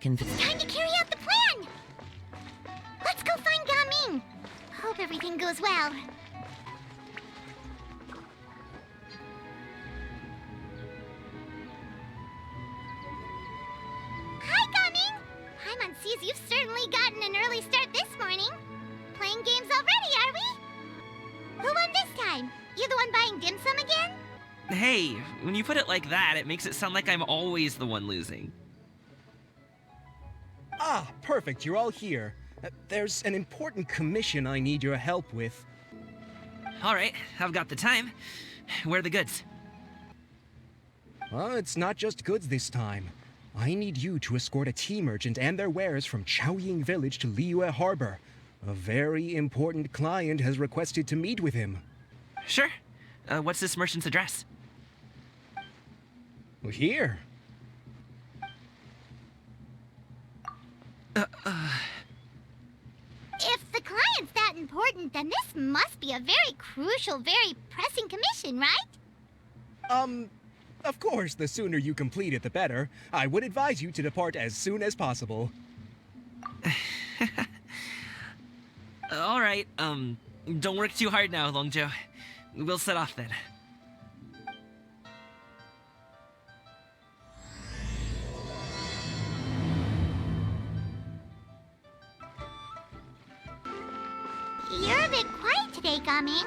convince. Time to carry out the plan! Let's go find Gaming! Hope everything goes well. Hi, Gaming! Paimon sees you've certainly gotten an early start this morning. Playing games already, are we? Who won this time? You the one buying dim sum again? Hey, when you put it like that, it makes it sound like I'm always the one losing. Ah, perfect, you're all here. There's an important commission I need your help with. Alright, I've got the time. Where are the goods? It's not just goods this time. I need you to escort a tea merchant and their wares from Chaoying Village to Liyue Harbor. A very important client has requested to meet with him. Sure. What's this merchant's address? Here. If the client's that important, then this must be a very crucial, very pressing commission, right? Of course, the sooner you complete it, the better. I would advise you to depart as soon as possible. Alright, don't work too hard now, Longjo. We'll set off then. You're a bit quiet today, Gaming.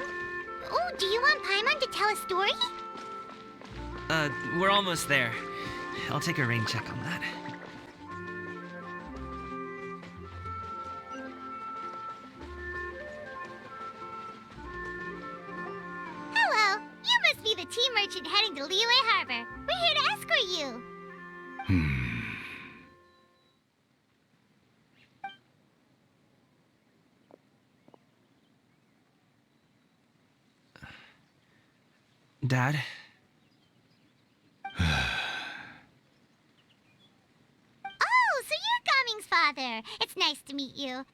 Oh, do you want Paimon to tell a story? We're almost there. I'll take a rain check on that. Hello, you must be the tea merchant heading to Liyue Harbor. We're here to escort you. Dad? Oh, so you're Gaming's father. It's nice to meet you.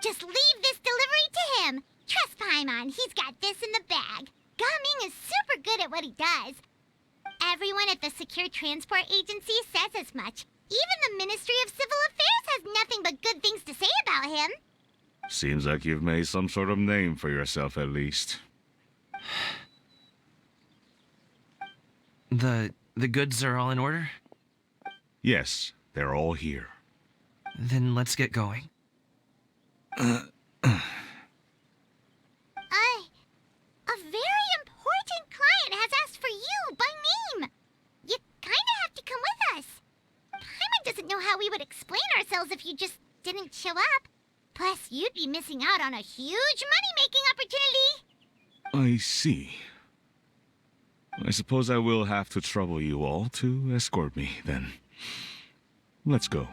Just leave this delivery to him. Trust Paimon, he's got this in the bag. Gaming is super good at what he does. Everyone at the Secure Transport Agency says as much. Even the Ministry of Civil Affairs has nothing but good things to say about him. Seems like you've made some sort of name for yourself at least. The goods are all in order? Yes, they're all here. Then let's get going. A very important client has asked for you by name. You kinda have to come with us. Paimon doesn't know how we would explain ourselves if you just didn't show up. Plus, you'd be missing out on a huge money-making opportunity. I see. I suppose I will have to trouble you all to escort me, then. Let's go.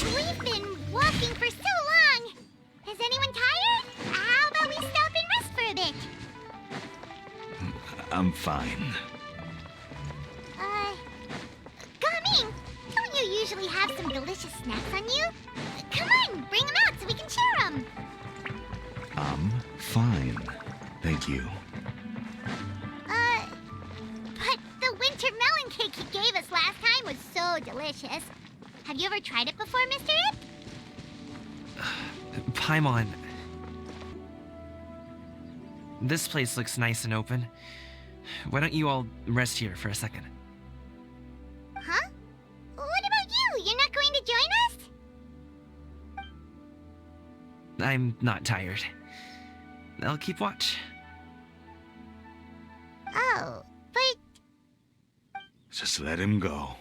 We've been walking for so long. Is anyone tired? How about we stop and rest for a bit? I'm fine. Gaming, don't you usually have some delicious snacks on you? Come on, bring them out so we can share them. I'm fine. Thank you. But the winter melon cake you gave us last time was so delicious. Have you ever tried it before, Mr. Ip? Paimon. This place looks nice and open. Why don't you all rest here for a second? Huh? What about you? You're not going to join us? I'm not tired. I'll keep watch. Oh, but Just let him go.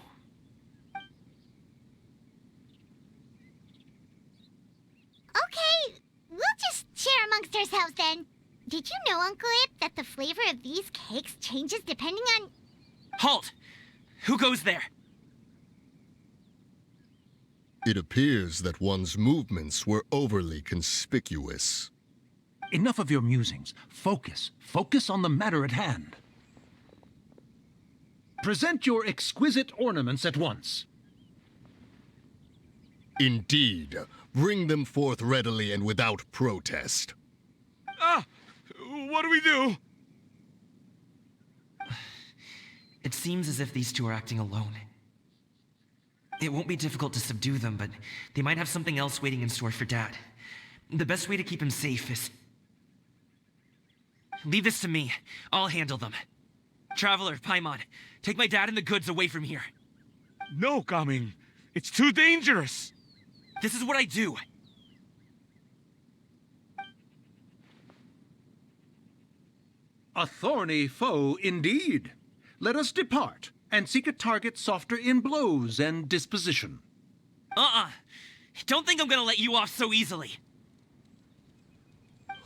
okay, we'll just share amongst ourselves then. Did you know, Uncle Ip, that the flavor of these cakes changes depending on... Halt! Who goes there? It appears that one's movements were overly conspicuous. Enough of your musings. Focus. Focus on the matter at hand. Present your exquisite ornaments at once. Indeed. Bring them forth readily and without protest. Ah! What do we do? It seems as if these two are acting alone. It won't be difficult to subdue them, but they might have something else waiting in store for Dad. The best way to keep him safe is... Leave this to me. I'll handle them. Traveler, Paimon, take my dad and the goods away from here. No, Gaming. It's too dangerous. This is what I do. A thorny foe indeed. Let us depart and seek a target softer in blows and disposition. Don't think I'm gonna let you off so easily.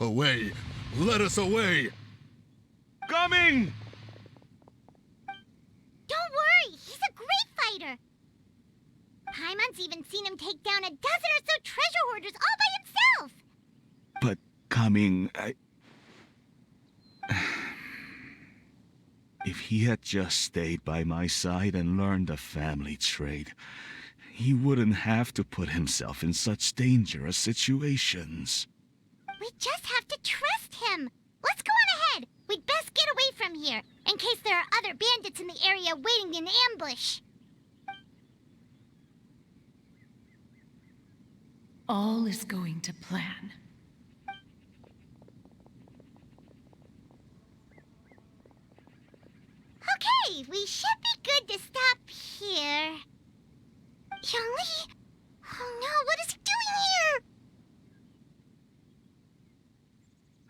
Away! Let us away! Gaming! Don't worry, he's a great fighter. Paimon's even seen him take down a dozen or so treasure hoarders all by himself. But, Gaming, If he had just stayed by my side and learned the family trade, he wouldn't have to put himself in such dangerous situations. We just have to trust him. Let's go on ahead. We'd best get away from here, in case there are other bandits in the area waiting in ambush. All is going to plan. Okay, we should be good to stop here. Yangli? Oh no, what is he doing here?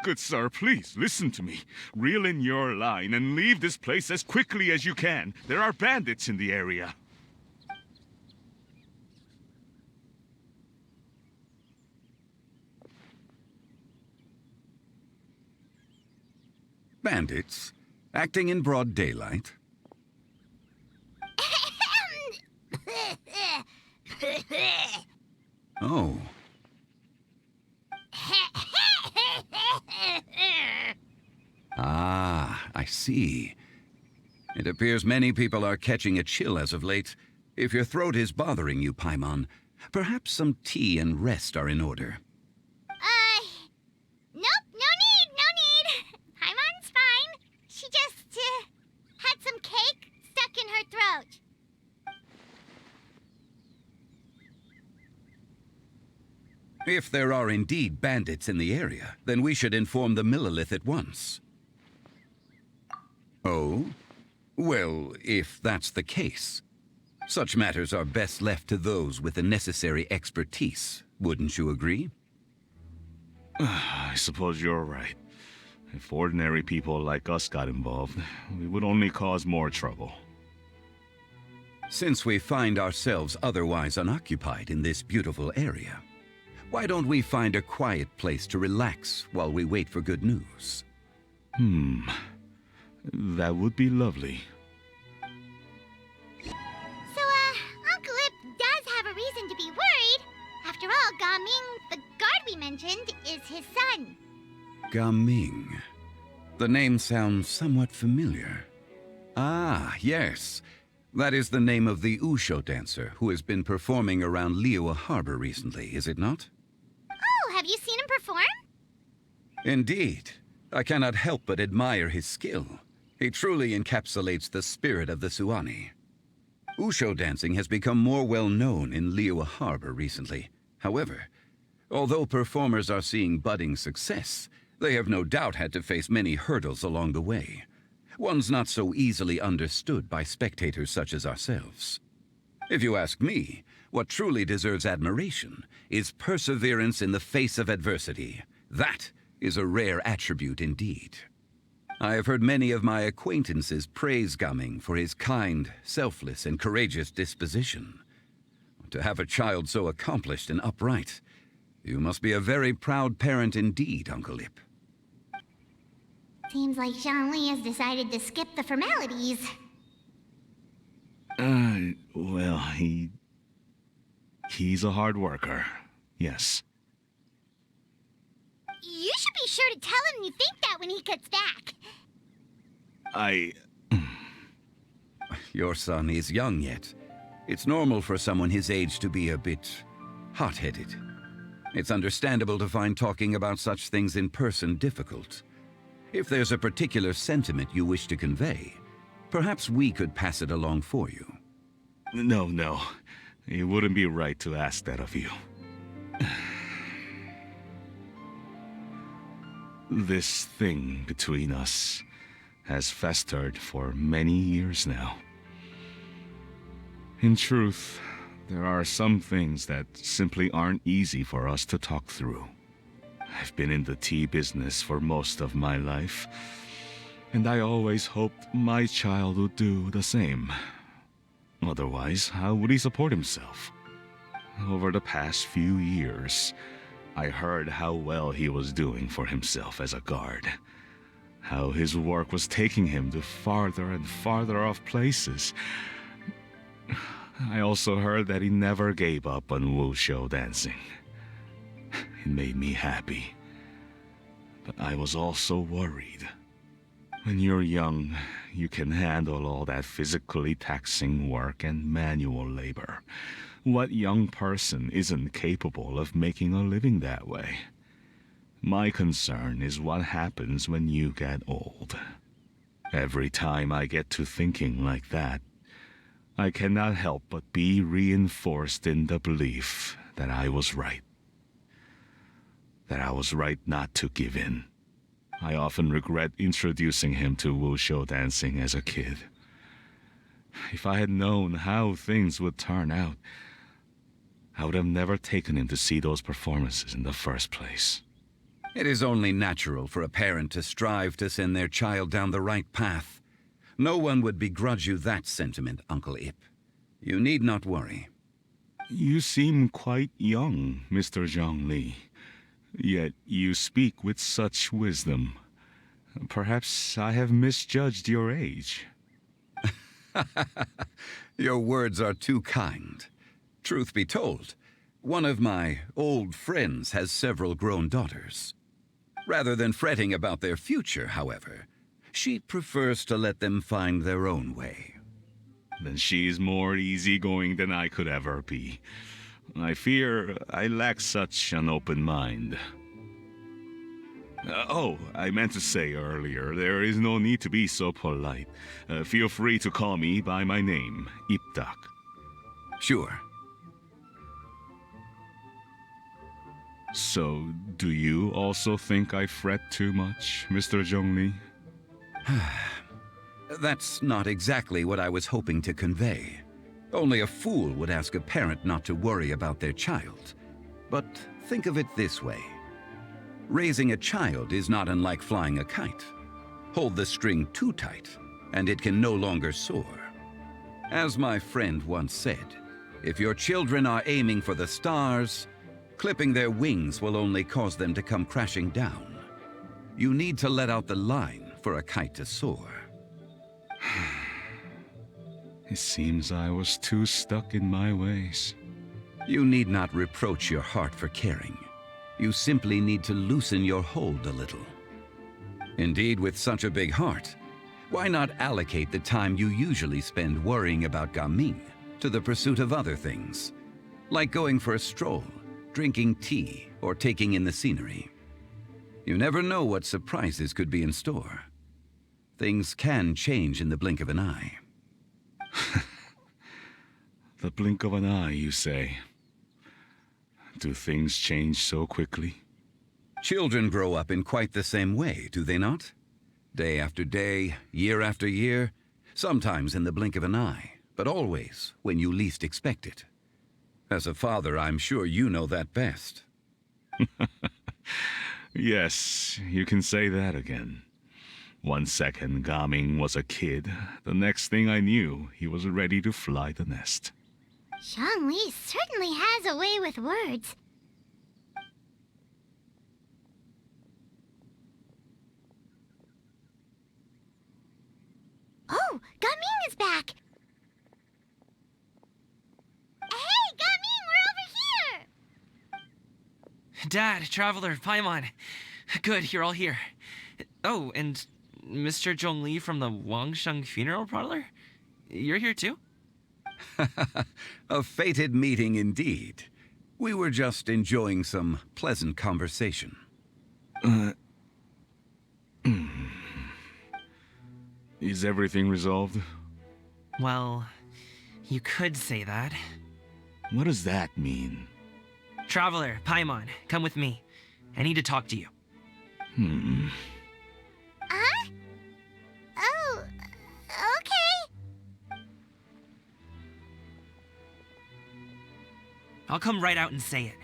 Good sir, please, listen to me. Reel in your line and leave this place as quickly as you can. There are bandits in the area. Bandits? Acting in broad daylight? Oh. Ah, I see. It appears many people are catching a chill as of late. If your throat is bothering you, Paimon, perhaps some tea and rest are in order. Nope, no need. Paimon's fine. She just, had some cake stuck in her throat. If there are indeed bandits in the area, then we should inform the Millelith at once. Oh? Well, if that's the case, such matters are best left to those with the necessary expertise, wouldn't you agree? I suppose you're right. If ordinary people like us got involved, we would only cause more trouble. Since we find ourselves otherwise unoccupied in this beautiful area, why don't we find a quiet place to relax while we wait for good news? That would be lovely. So, Uncle Ip does have a reason to be worried. After all, Gaming, the guard we mentioned, is his son. Gaming. The name sounds somewhat familiar. Ah, yes. That is the name of the Usho dancer who has been performing around Liyue Harbor recently, is it not? Oh, have you seen him perform? Indeed. I cannot help but admire his skill. He truly encapsulates the spirit of the Suani. Usho dancing has become more well known in Liyue Harbor recently. However, although performers are seeing budding success, they have no doubt had to face many hurdles along the way. Ones not so easily understood by spectators such as ourselves. If you ask me, what truly deserves admiration is perseverance in the face of adversity. That is a rare attribute indeed. I have heard many of my acquaintances praise Gaming for his kind, selfless, and courageous disposition. To have a child so accomplished and upright, you must be a very proud parent indeed, Uncle Ip. Seems like Zhongli has decided to skip the formalities. Well, he's a hard worker. Yes. You should be sure to tell him you think that when he gets back. Your son is young yet. It's normal for someone his age to be a bit hot-headed. It's understandable to find talking about such things in person difficult. If there's a particular sentiment you wish to convey, Perhaps we could pass it along for you. No. It wouldn't be right to ask that of you. This thing between us has festered for many years now. In truth, there are some things that simply aren't easy for us to talk through. I've been in the tea business for most of my life, and I always hoped my child would do the same. Otherwise, how would he support himself? Over the past few years, I heard how well he was doing for himself as a guard. How his work was taking him to farther and farther off places. I also heard that he never gave up on wushou dancing. It made me happy. But I was also worried. When you're young, you can handle all that physically taxing work and manual labor. What young person isn't capable of making a living that way? My concern is what happens when you get old. Every time I get to thinking like that, I cannot help but be reinforced in the belief that I was right. That I was right not to give in. I often regret introducing him to wushou dancing as a kid. If I had known how things would turn out, I would have never taken him to see those performances in the first place. It is only natural for a parent to strive to send their child down the right path. No one would begrudge you that sentiment, Uncle Ip. You need not worry. You seem quite young, Mr. Zhongli. Yet you speak with such wisdom. Perhaps I have misjudged your age. Your words are too kind. Truth be told, one of my old friends has several grown daughters. Rather than fretting about their future, however, she prefers to let them find their own way. Then she's more easygoing than I could ever be. I fear I lack such an open mind. I meant to say earlier, there is no need to be so polite. Feel free to call me by my name, Ipdak. Sure. So, do you also think I fret too much, Mr. Zhongli? That's not exactly what I was hoping to convey. Only a fool would ask a parent not to worry about their child. But think of it this way. Raising a child is not unlike flying a kite. Hold the string too tight, and it can no longer soar. As my friend once said, if your children are aiming for the stars, clipping their wings will only cause them to come crashing down. You need to let out the line for a kite to soar. It seems I was too stuck in my ways. You need not reproach your heart for caring. You simply need to loosen your hold a little. Indeed, with such a big heart, why not allocate the time you usually spend worrying about Gaming to the pursuit of other things, like going for a stroll, drinking tea, or taking in the scenery? You never know what surprises could be in store. Things can change in the blink of an eye. The blink of an eye, you say? Do things change so quickly? Children grow up in quite the same way, do they not? Day after day, year after year, sometimes in the blink of an eye, but always when you least expect it. As a father, I'm sure you know that best. Yes, you can say that again. 1 second, Gaming was a kid. The next thing I knew, he was ready to fly the nest. Zhongli certainly has a way with words. Oh, Gaming is back! Hey, Gaming, we're over here! Dad, Traveler, Paimon. Good, you're all here. Oh, and Mr. Zhongli from the Wangsheng Funeral Parlor? You're here too? A fated meeting indeed. We were just enjoying some pleasant conversation. Is everything resolved? Well, you could say that. What does that mean? Traveler, Paimon, come with me. I need to talk to you. Huh? Oh, okay. I'll come right out and say it.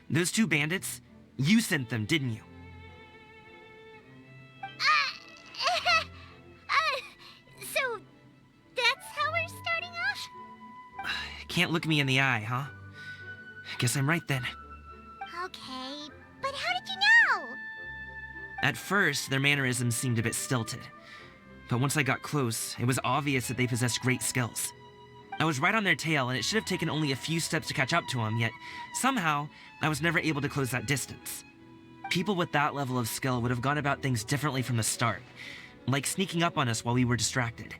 Those two bandits, you sent them, didn't you? So that's how we're starting off? Can't look me in the eye, huh? Guess I'm right then. Okay, but how did you know? At first, their mannerisms seemed a bit stilted. But once I got close, it was obvious that they possessed great skills. I was right on their tail, and it should have taken only a few steps to catch up to them, yet somehow, I was never able to close that distance. People with that level of skill would have gone about things differently from the start, like sneaking up on us while we were distracted.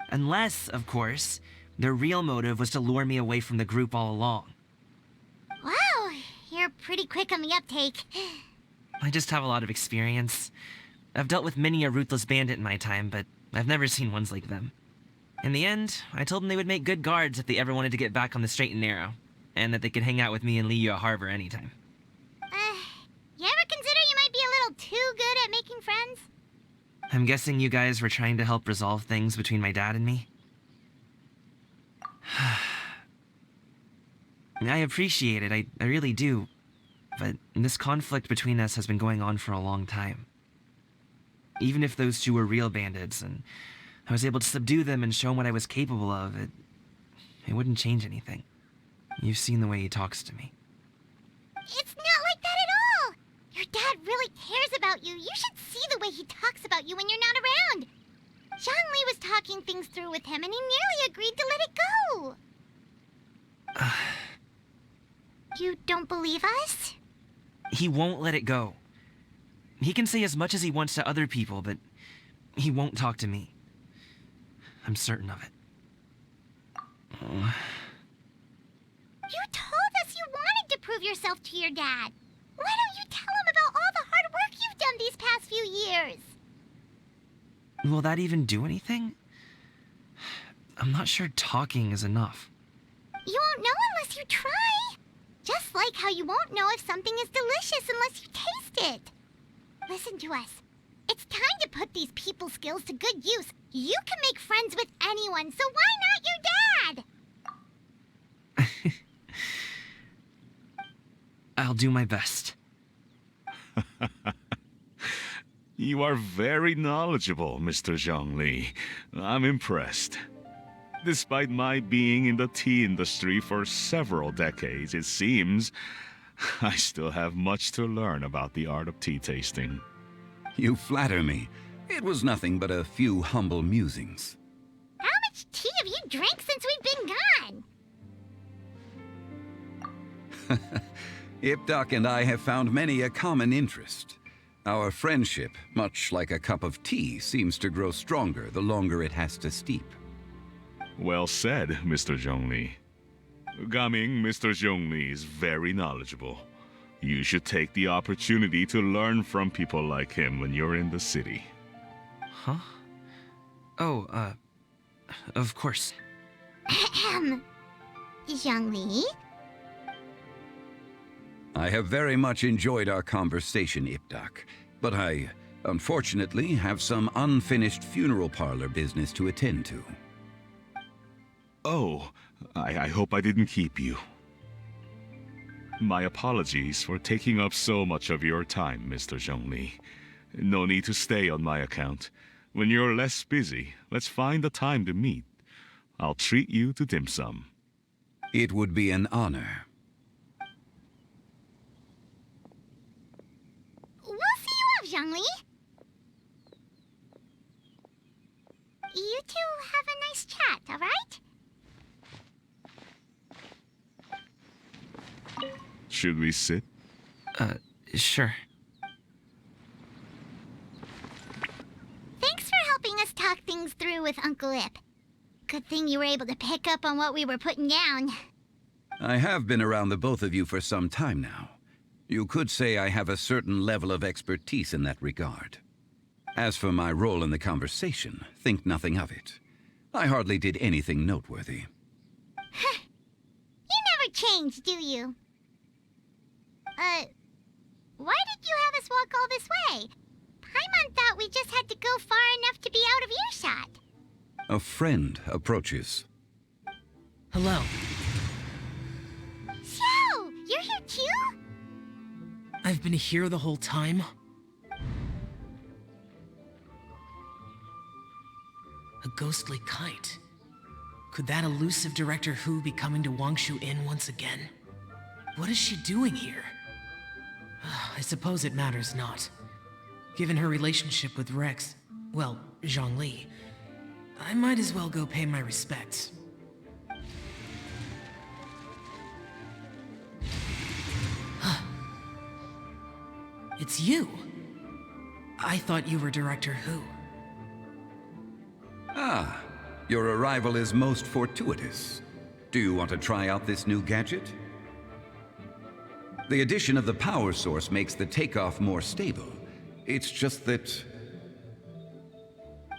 Unless, of course, their real motive was to lure me away from the group all along. Wow, you're pretty quick on the uptake. I just have a lot of experience. I've dealt with many a ruthless bandit in my time, but I've never seen ones like them. In the end, I told them they would make good guards if they ever wanted to get back on the straight and narrow, and that they could hang out with me in Liyue Harbor anytime. You ever consider you might be a little too good at making friends? I'm guessing you guys were trying to help resolve things between my dad and me? I appreciate it, I really do. But this conflict between us has been going on for a long time. Even if those two were real bandits, and I was able to subdue them and show him what I was capable of, it wouldn't change anything. You've seen the way he talks to me. It's not like that at all! Your dad really cares about you. You should see the way he talks about you when you're not around. Zhongli was talking things through with him, and he nearly agreed to let it go. You don't believe us? He won't let it go. He can say as much as he wants to other people, but he won't talk to me. I'm certain of it. You told us you wanted to prove yourself to your dad. Why don't you tell him about all the hard work you've done these past few years? Will that even do anything? I'm not sure talking is enough. You won't know unless you try. Just like how you won't know if something is delicious unless you taste it. Listen to us. It's time to put these people skills to good use. You can make friends with anyone, so why not your dad? I'll do my best. You are very knowledgeable, Mr. Zhongli. I'm impressed. Despite my being in the tea industry for several decades, it seems I still have much to learn about the art of tea tasting. You flatter me. It was nothing but a few humble musings. How much tea have you drank since we've been gone? Ipdak and I have found many a common interest. Our friendship, much like a cup of tea, seems to grow stronger the longer it has to steep. Well said, Mr. Zhongli. Gaming, Mr. Zhongli is very knowledgeable. You should take the opportunity to learn from people like him when you're in the city. Huh? Oh, of course. Zhongli? I have very much enjoyed our conversation, Ipdak, but I, unfortunately, have some unfinished funeral parlor business to attend to. Oh, I hope I didn't keep you. My apologies for taking up so much of your time, Mr. Zhongli. No need to stay on my account. When you're less busy, let's find a time to meet. I'll treat you to dim sum. It would be an honor. We'll see you off, Zhongli. You two have a nice chat, all right? Should we sit? Sure. Thanks for helping us talk things through with Uncle Ip. Good thing you were able to pick up on what we were putting down. I have been around the both of you for some time now. You could say I have a certain level of expertise in that regard. As for my role in the conversation, think nothing of it. I hardly did anything noteworthy. You never change, do you? Why did you have us walk all this way? Paimon thought we just had to go far enough to be out of earshot. A friend approaches. Hello. Xiao, you're here too? I've been here the whole time? A ghostly kite. Could that elusive Director Hu be coming to Wangshu Inn once again? What is she doing here? I suppose it matters not. Given her relationship with Rex, well, Zhongli, I might as well go pay my respects. It's you! I thought you were Director Hu. Ah, your arrival is most fortuitous. Do you want to try out this new gadget? The addition of the power source makes the takeoff more stable. It's just that...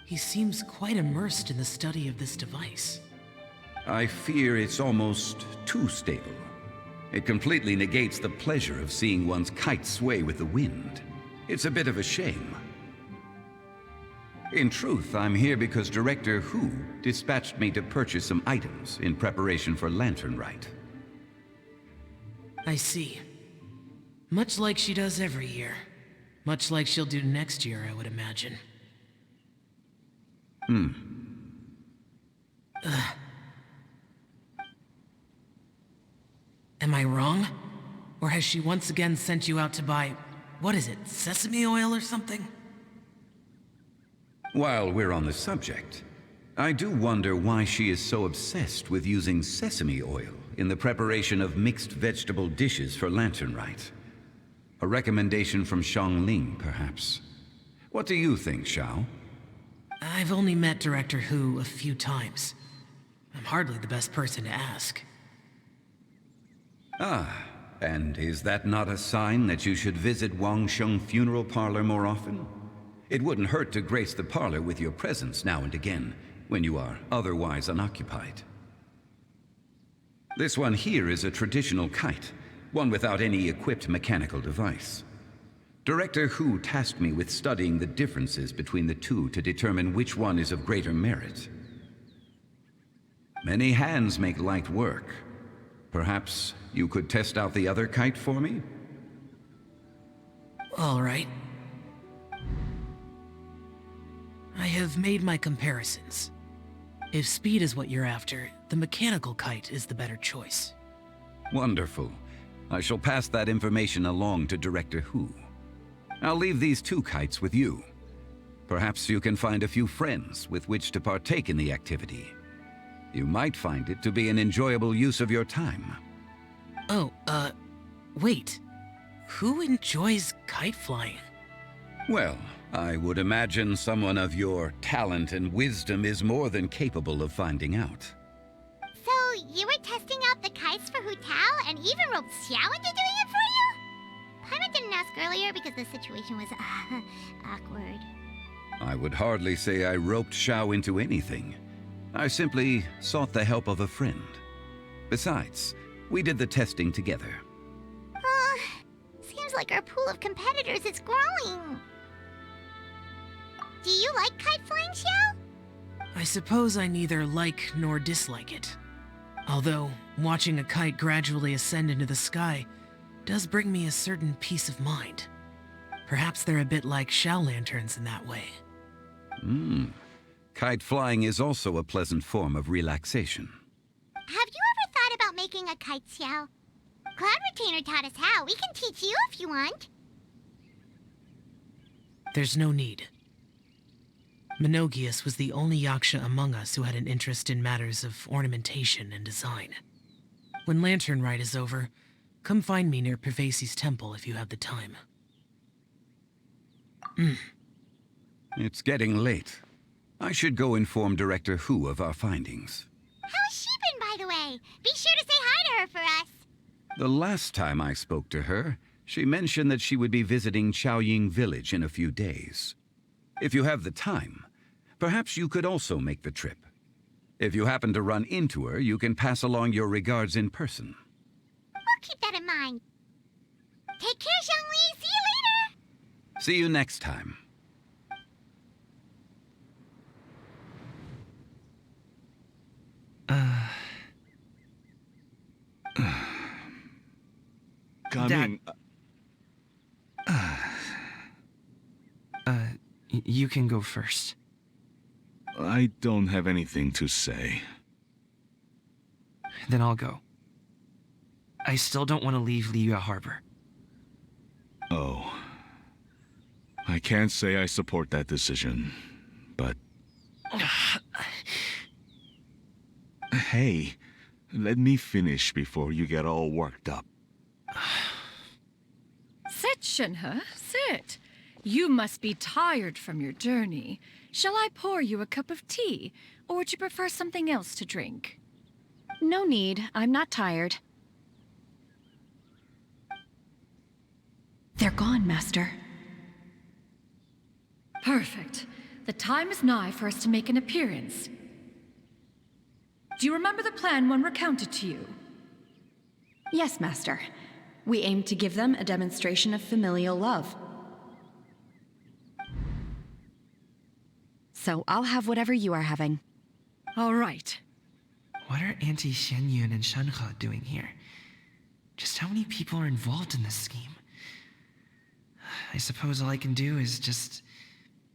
He seems quite immersed in the study of this device. I fear it's almost too stable. It completely negates the pleasure of seeing one's kite sway with the wind. It's a bit of a shame. In truth, I'm here because Director Hu dispatched me to purchase some items in preparation for Lantern Rite. I see. Much like she does every year. Much like she'll do next year, I would imagine. Am I wrong? Or has she once again sent you out to buy, what is it, sesame oil or something? While we're on the subject, I do wonder why she is so obsessed with using sesame oil in the preparation of mixed vegetable dishes for Lantern Rite. A recommendation from Xiangling, perhaps. What do you think, Xiao? I've only met Director Hu a few times. I'm hardly the best person to ask. Ah, and is that not a sign that you should visit Wangsheng Funeral Parlor more often? It wouldn't hurt to grace the parlor with your presence now and again, when you are otherwise unoccupied. This one here is a traditional kite, one without any equipped mechanical device. Director Hu tasked me with studying the differences between the two to determine which one is of greater merit. Many hands make light work. Perhaps you could test out the other kite for me? All right. I have made my comparisons. If speed is what you're after, the mechanical kite is the better choice. Wonderful. I shall pass that information along to Director Hu. I'll leave these two kites with you. Perhaps you can find a few friends with which to partake in the activity. You might find it to be an enjoyable use of your time. Oh, wait. Who enjoys kite flying? Well, I would imagine someone of your talent and wisdom is more than capable of finding out. So, you were testing out the kites for Hu Tao and even roped Xiao into doing it for you? Paimon didn't ask earlier because the situation was, awkward. I would hardly say I roped Xiao into anything. I simply sought the help of a friend. Besides, we did the testing together. Seems like our pool of competitors is growing. Do you like kite flying, Xiao? I suppose I neither like nor dislike it. Although, watching a kite gradually ascend into the sky does bring me a certain peace of mind. Perhaps they're a bit like Xiao lanterns in that way. Kite flying is also a pleasant form of relaxation. Have you ever thought about making a kite, Xiao? Cloud Retainer taught us how. We can teach you if you want. There's no need. Menogius was the only Yaksha among us who had an interest in matters of ornamentation and design. When Lantern Rite is over, come find me near Pervasi's temple if you have the time. It's getting late. I should go inform Director Hu of our findings. How's she been, by the way? Be sure to say hi to her for us. The last time I spoke to her, she mentioned that she would be visiting Chaoying Village in a few days. If you have the time, perhaps you could also make the trip. If you happen to run into her, you can pass along your regards in person. We'll keep that in mind. Take care, Zhongli. See you later. See you next time. Coming. You can go first. I don't have anything to say. Then I'll go. I still don't want to leave Liyue Harbor. Oh. I can't say I support that decision, but... Hey, let me finish before you get all worked up. Sit, Shenhe, sit. You must be tired from your journey. Shall I pour you a cup of tea, or would you prefer something else to drink? No need. I'm not tired. They're gone, Master. Perfect. The time is nigh for us to make an appearance. Do you remember the plan one recounted to you? Yes, Master. We aim to give them a demonstration of familial love. So I'll have whatever you are having. All right. What are Auntie Xianyun and Shenhe doing here? Just how many people are involved in this scheme? I suppose all I can do is just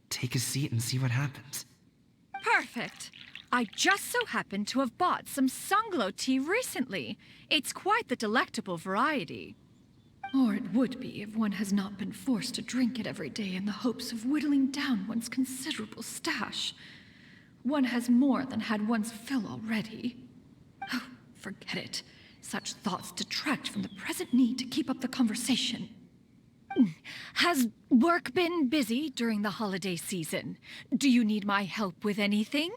take a seat and see what happens. Perfect. I just so happen to have bought some Sunglow tea recently. It's quite the delectable variety. Or it would be if one has not been forced to drink it every day in the hopes of whittling down one's considerable stash. One has more than had one's fill already. Oh, forget it. Such thoughts detract from the present need to keep up the conversation. Has work been busy during the holiday season? Do you need my help with anything?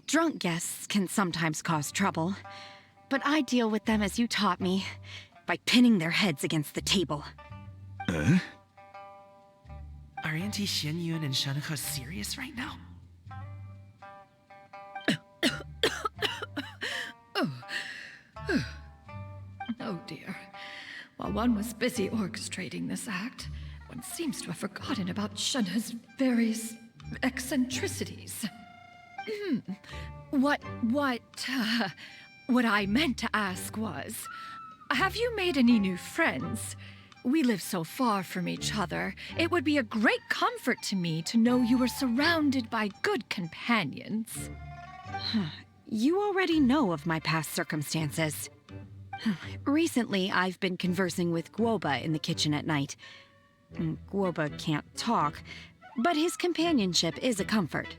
Drunk guests can sometimes cause trouble, but I deal with them as you taught me, by pinning their heads against the table. Are Auntie Xianyun and Shenhe serious right now? Oh dear. While one was busy orchestrating this act, one seems to have forgotten about Shenhe's various eccentricities. What I meant to ask was, have you made any new friends? We live so far from each other. It would be a great comfort to me to know you were surrounded by good companions. You already know of my past circumstances. Recently, I've been conversing with Guoba in the kitchen at night. Guoba can't talk, but his companionship is a comfort.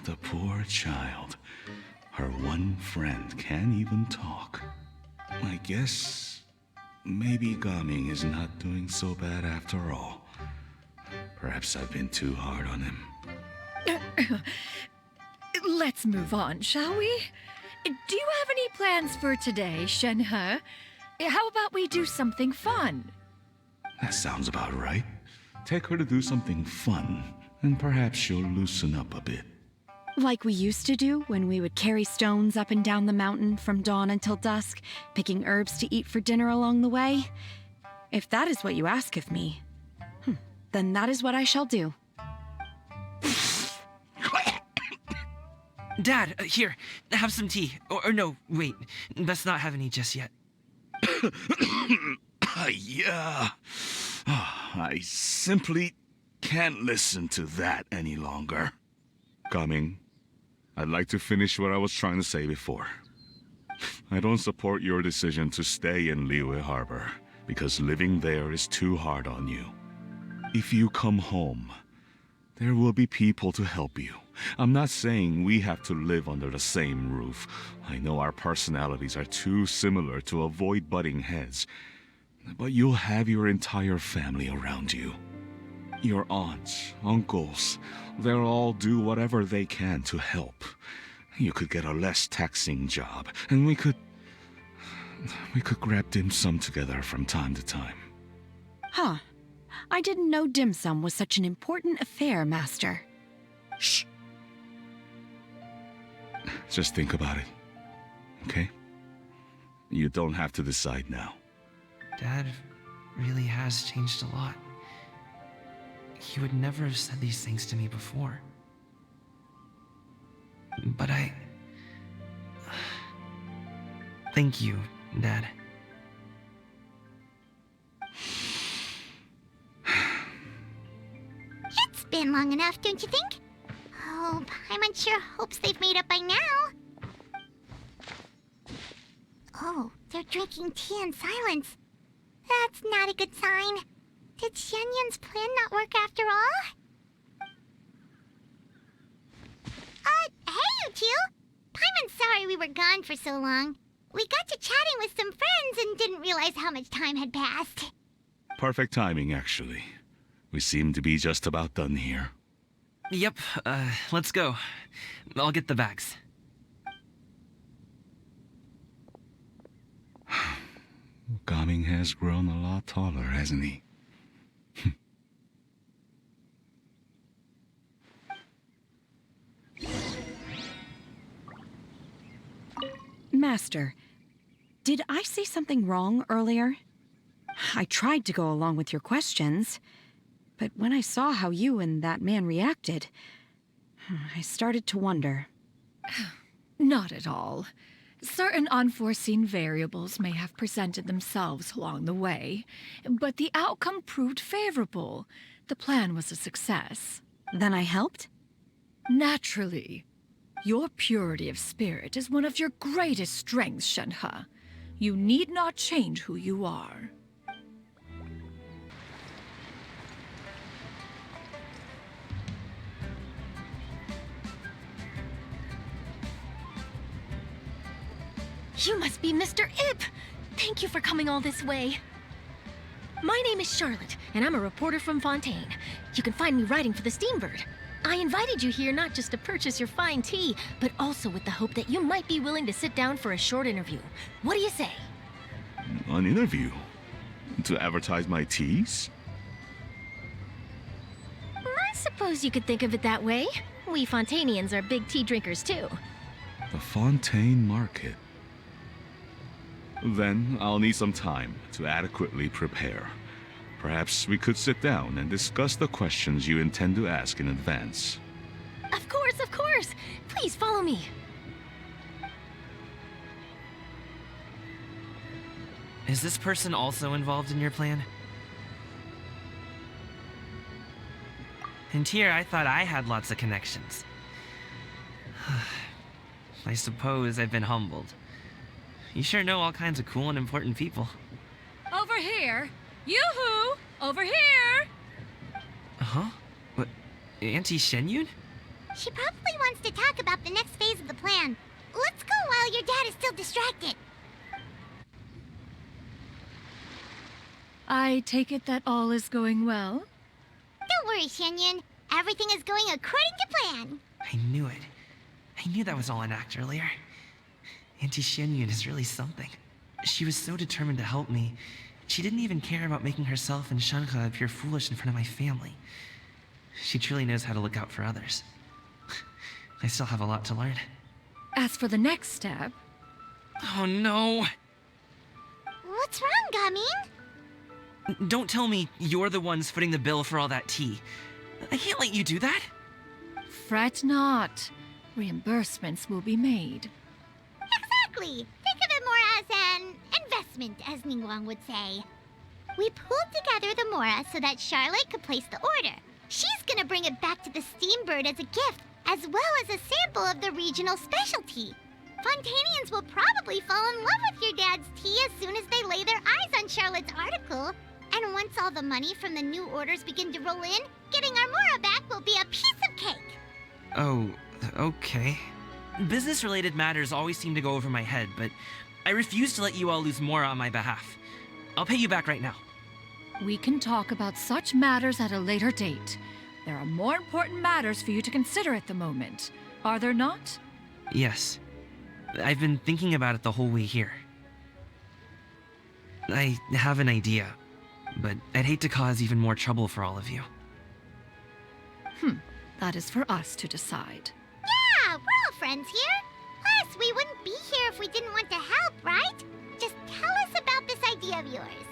The poor child. Her one friend can't even talk. I guess maybe Gaming is not doing so bad after all. Perhaps I've been too hard on him. Let's move on, shall we? Do you have any plans for today, Shenhe? How about we do something fun? That sounds about right. Take her to do something fun, and perhaps she'll loosen up a bit. Like we used to do when we would carry stones up and down the mountain from dawn until dusk, picking herbs to eat for dinner along the way. If that is what you ask of me, then that is what I shall do. Dad, here, have some tea. Or no, wait, let's not have any just yet. Yeah. I simply can't listen to that any longer. Coming, I'd like to finish what I was trying to say before. I don't support your decision to stay in Liyue Harbor, because living there is too hard on you. If you come home, there will be people to help you. I'm not saying we have to live under the same roof. I know our personalities are too similar to avoid butting heads. But you'll have your entire family around you. Your aunts, uncles, they'll all do whatever they can to help. You could get a less taxing job, and we could grab dim sum together from time to time. I didn't know dim sum was such an important affair, Master. Shh. Just think about it, okay? You don't have to decide now. Dad really has changed a lot. He would never have said these things to me before. But Thank you, Dad. It's been long enough, don't you think? Oh, Paimon sure hopes they've made up by now. Oh, they're drinking tea in silence. That's not a good sign. Did Xianyun's plan not work after all? Hey, you two! Paimon's sorry we were gone for so long. We got to chatting with some friends and didn't realize how much time had passed. Perfect timing, actually. We seem to be just about done here. Yep, let's go. I'll get the bags. Gaming has grown a lot taller, hasn't he? Master, did I say something wrong earlier? I tried to go along with your questions, but when I saw how you and that man reacted, I started to wonder. Not at all. Certain unforeseen variables may have presented themselves along the way, but the outcome proved favorable. The plan was a success. Then I helped? Naturally. Your purity of spirit is one of your greatest strengths, Shenhe. You need not change who you are. You must be Mr. Ip! Thank you for coming all this way. My name is Charlotte, and I'm a reporter from Fontaine. You can find me writing for the Steambird. I invited you here not just to purchase your fine tea, but also with the hope that you might be willing to sit down for a short interview. What do you say? An interview? To advertise my teas? I suppose you could think of it that way. We Fontainians are big tea drinkers too. The Fontaine Market. Then I'll need some time to adequately prepare. Perhaps we could sit down and discuss the questions you intend to ask in advance. Of course, of course! Please follow me. Is this person also involved in your plan? And here I thought I had lots of connections. I suppose I've been humbled. You sure know all kinds of cool and important people. Over here! Yoo-hoo! Over here! Huh? What? Auntie Shenyun? She probably wants to talk about the next phase of the plan. Let's go while your dad is still distracted. I take it that all is going well? Don't worry, Shenyun. Everything is going according to plan. I knew it. I knew that was all an act earlier. Auntie Shenyun is really something. She was so determined to help me. She didn't even care about making herself and Shenhe appear foolish in front of my family. She truly knows how to look out for others. I still have a lot to learn. As for the next step... Oh no! What's wrong, Gaming? Don't tell me you're the ones footing the bill for all that tea. I can't let you do that. Fret not. Reimbursements will be made. Exactly. Think of it more as an investment, as Ningguang would say. We pulled together the Mora so that Charlotte could place the order. She's gonna bring it back to the Steambird as a gift, as well as a sample of the regional specialty. Fontainians will probably fall in love with your dad's tea as soon as they lay their eyes on Charlotte's article. And once all the money from the new orders begin to roll in, getting our Mora back will be a piece of cake. Oh, okay. Business-related matters always seem to go over my head, but I refuse to let you all lose more on my behalf. I'll pay you back right now. We can talk about such matters at a later date. There are more important matters for you to consider at the moment, are there not? Yes. I've been thinking about it the whole way here. I have an idea. but I'd hate to cause even more trouble for all of you. That is for us to decide. Yeah, we're all friends here. Plus, we wouldn't be here if we didn't want to help, right? Just tell us about this idea of yours.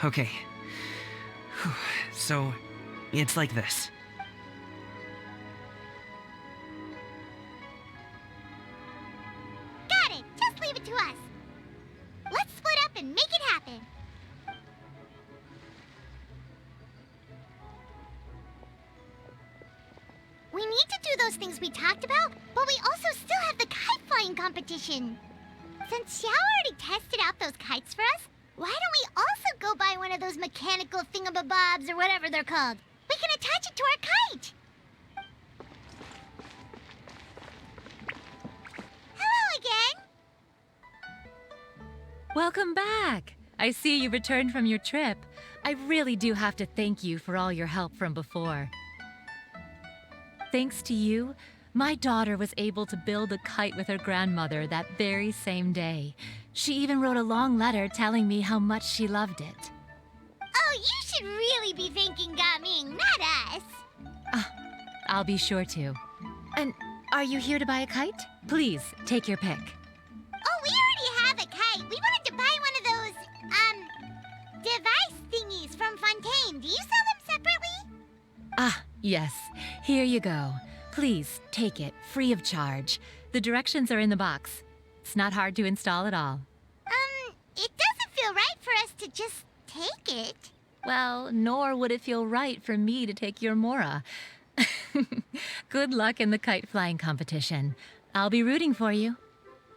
Okay. Whew. So, it's like this. Got it. Just leave it to us. Let's split up and make it happen. We need to do those things we talked about, but we also still have the kite flying competition. Since Xiao already tested out those kites for us, why don't we also go buy one of those mechanical thingamabobs or whatever they're called? We can attach it to our kite. Hello again. Welcome back! I see you returned from your trip. I really do have to thank you for all your help from before. Thanks to you, my daughter was able to build a kite with her grandmother that very same day. She even wrote a long letter telling me how much she loved it. Oh, you should really be thanking Gaming, not us. I'll be sure to. And are you here to buy a kite? Please, take your pick. Oh, we already have a kite. We wanted to buy one of those, device thingies from Fontaine. Do you sell them separately? Ah, yes. Here you go. Please, take it, free of charge. The directions are in the box. It's not hard to install at all. It doesn't feel right for us to just take it. Well, nor would it feel right for me to take your Mora. Good luck in the kite flying competition. I'll be rooting for you.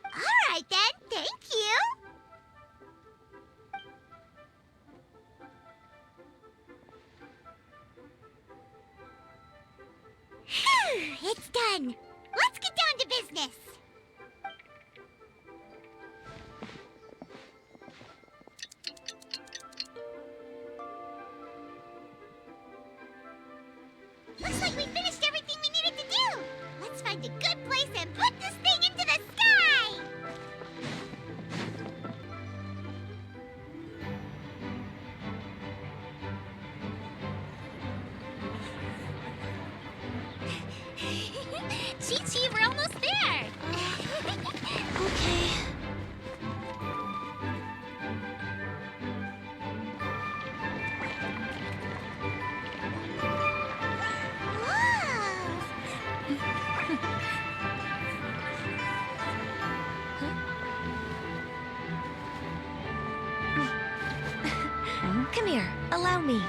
All right, then. Thank you. Phew, it's done. Let's get down to business. Looks like we finished everything we needed to do. Let's find a good place and put this thing into the sky. Chi-Chi, we're almost there. Okay. Come here, allow me.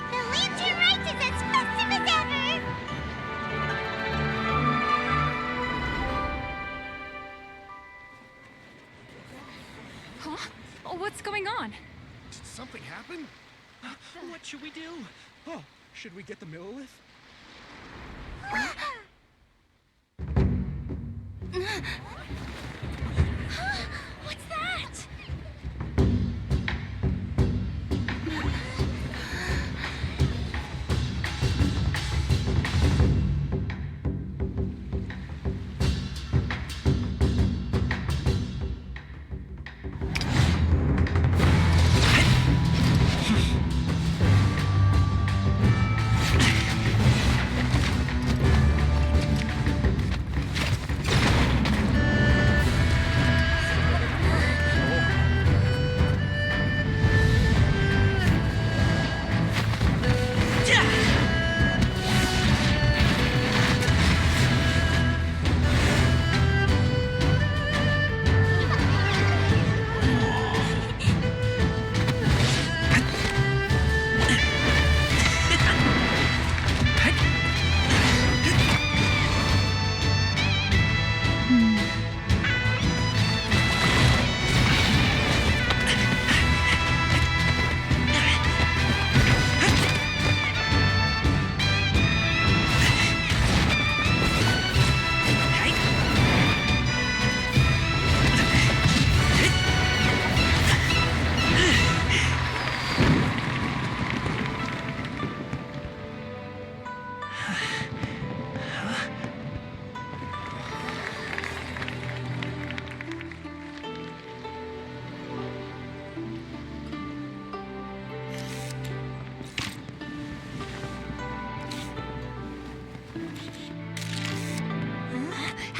The lantern rite is as festive as ever. Huh? What's going on? Did something happen? What should we do? Oh, should we get the Millilith? What's that?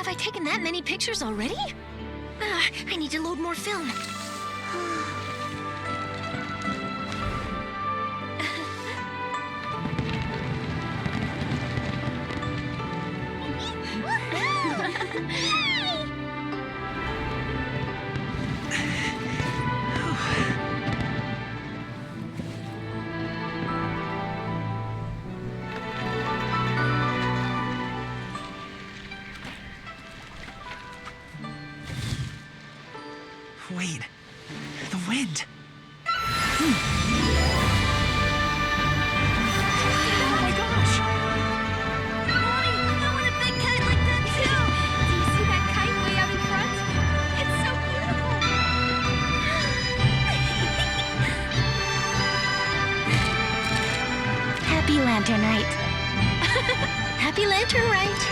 Have I taken that many pictures already? I need to load more film. Wait, the wind. Oh my gosh! Mommy, I want a big kite like that too! Do you see that kite way out in front? It's so beautiful! Happy Lantern Rite. Happy Lantern Rite!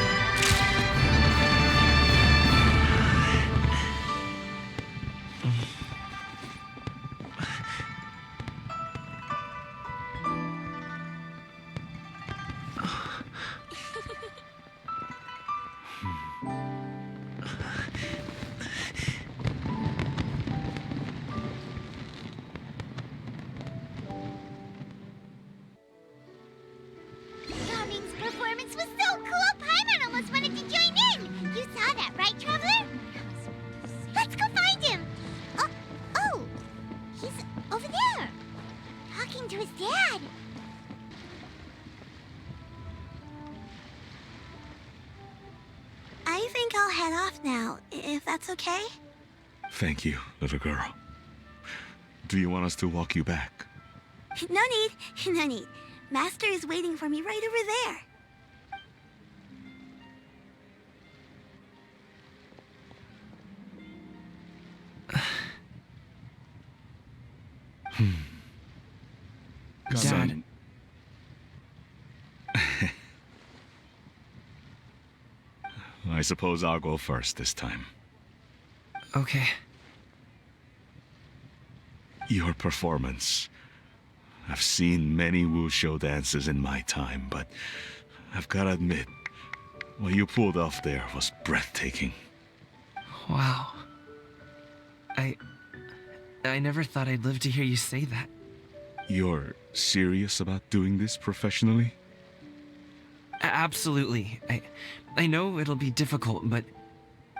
Gaming's performance was so cool, Paimon almost wanted to join in. You saw that, right, Traveler? Let's go find him. Oh, he's over there, talking to his dad. I think I'll head off now, if that's okay. Thank you, little girl. Do you want us to walk you back? No need, no need. Master is waiting for me right over there. Dad. I suppose I'll go first this time. Okay. Your performance. I've seen many wushou dances in my time, but I've gotta admit, what you pulled off there was breathtaking. Wow. I never thought I'd live to hear you say that. You're serious about doing this professionally? Absolutely. I know it'll be difficult, but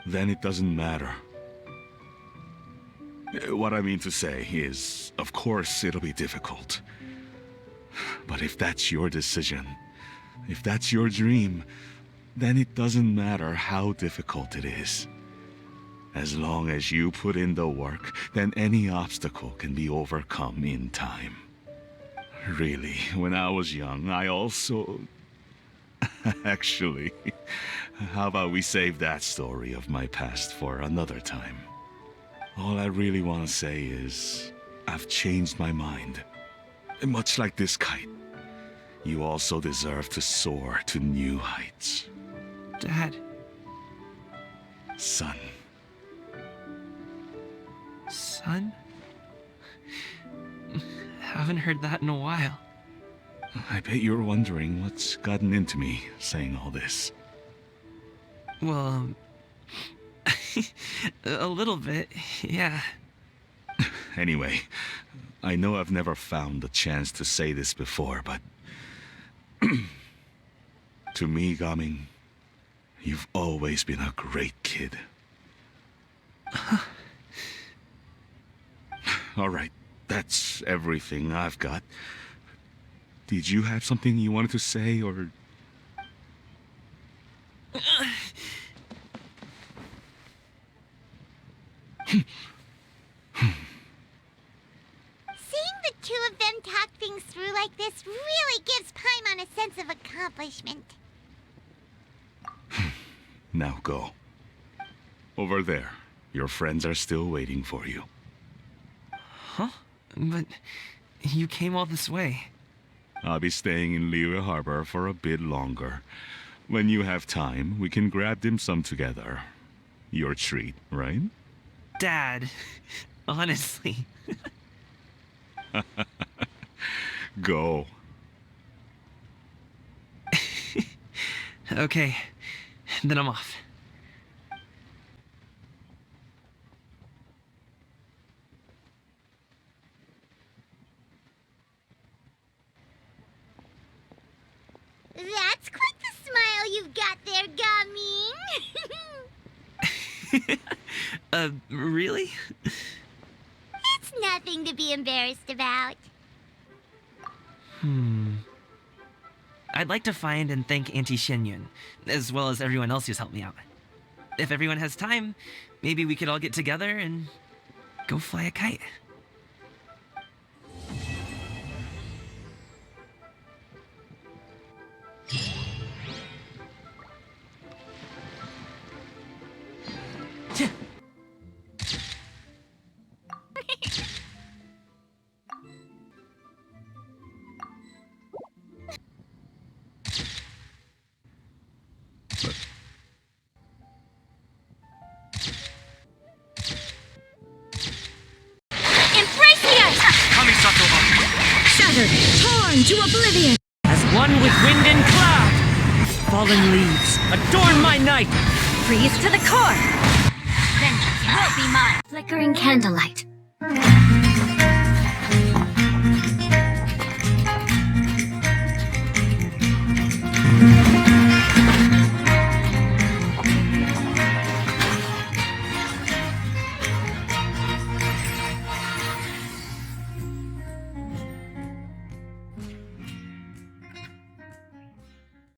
Then it doesn't matter. What I mean to say is, of course it'll be difficult. But if that's your decision, if that's your dream, then it doesn't matter how difficult it is. As long as you put in the work, then any obstacle can be overcome in time. Really, when I was young, I also... Actually, how about we save that story of my past for another time? All I really want to say is, I've changed my mind. Much like this kite, you also deserve to soar to new heights. Dad. Son. Son? Haven't heard that in a while. I bet you're wondering what's gotten into me saying all this. Well, a little bit, yeah. Anyway, I know I've never found the chance to say this before, but... to me, Gaming, you've always been a great kid. All right, that's everything I've got. Did you have something you wanted to say, or... Seeing the two of them talk things through like this really gives Paimon a sense of accomplishment. Now go. Over there. Your friends are still waiting for you. Huh? But you came all this way. I'll be staying in Liyue Harbor for a bit longer. When you have time, we can grab dim sum together. Your treat, right? Dad, honestly. Go. Okay, then I'm off. you've got there, Gumming. Really? It's nothing to be embarrassed about. I'd like to find and thank Auntie Xinyun, as well as everyone else who's helped me out. If everyone has time, maybe we could all get together and go fly a kite. Shattered, torn to oblivion! As one with wind and cloud, fallen leaves adorn my night. Freeze to the core! Vengeance will be mine. Flickering candlelight.